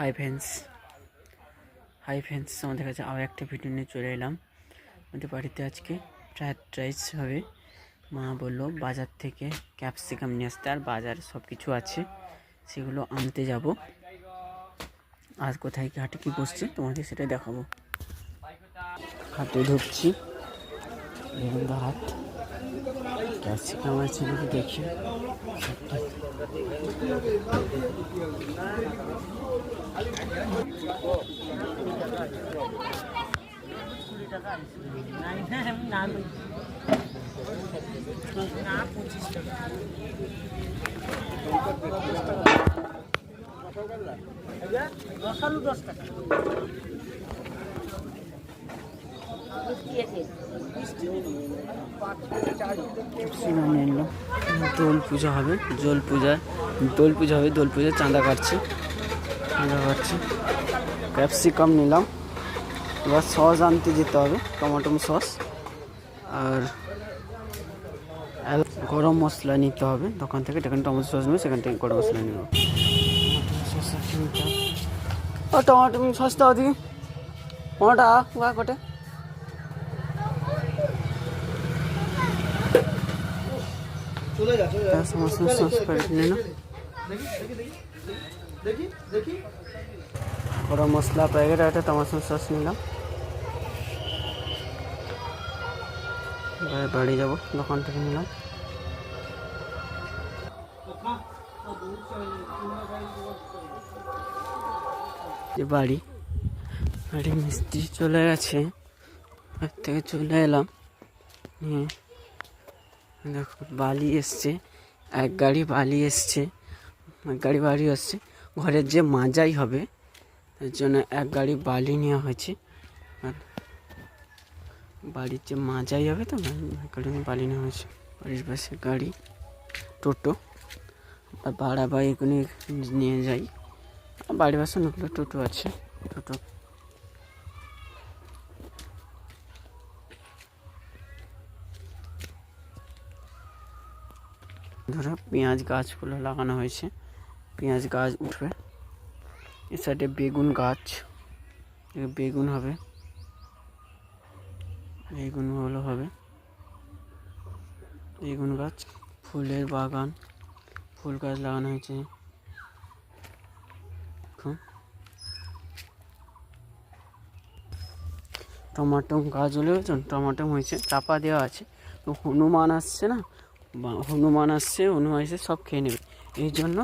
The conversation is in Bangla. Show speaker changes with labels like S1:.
S1: হাই ফ্রেন্ডস আমাদের কাছে আবার একটা ভিডিও নিয়ে চলে এলাম। আমাদের বাড়িতে আজকে ফ্রায়েড রাইস হবে। মা বললো বাজার থেকে ক্যাপসিকাম নিয়ে আসতে, আর বাজার সব কিছু আছে, সেগুলো আনতে যাব। আর কোথায় কি হাটে কী বসছে তোমাদের সেটা দেখাবো। হাটে ঢুকছি, হাট ক্যাপসিকাম আছে নাকি দেখি। দোল পূজা হবে, দোল পূজায় চাঁদা কাটছি। ক্যাপসিকাম নিলাম, এবার সস আনতে যেতে হবে, টমেটো সস আর গরম মশলা নিতে হবে দোকান থেকে। যেখানে টমেটো সস নেবে সেখান থেকে গরম মশলা নেব। টমেটো সসটা ওদিকে পনেরো টাকা কটে। সমস্ত সস প্যাকেট নিলাম, গরম মশলা প্যাকেট একটা, টমেটো সস নিলাম। বাড়ি যাবো, দোকান থেকে নিলাম। বাড়ি মিস্ত্রি চলে গেছে, থেকে চলে এলাম। দেখো বালি এসছে, এক গাড়ি বালি এসছে, ঘরের যে মাজাই হবে তার জন্য এক গাড়ি বালি নেওয়া হয়েছে। আর বাড়ির যে মাজাই হবে তো বালি নেওয়া হয়েছে। বাড়ির পাশে গাড়ি, টোটো আর ভাড়া বা এগুলো নিয়ে যাই। বাড়ির পাশে অনেকগুলো টোটো আছে, টোটো ধরো পেঁয়াজ গাছগুলো লাগানো হয়েছে, পেঁয়াজ গাছ উঠবে। এ সাইডে বেগুন গাছ, বেগুন হবে, বেগুনগুলো হবে। বেগুন গাছ, ফুলের বাগান, ফুল গাছ লাগানো হয়েছে। টমাটো গাছ হলে টমাটো হয়েছে, চাপা দেওয়া আছে। তো হনুমান আসছে, সব খেয়ে নেবে, এই জন্য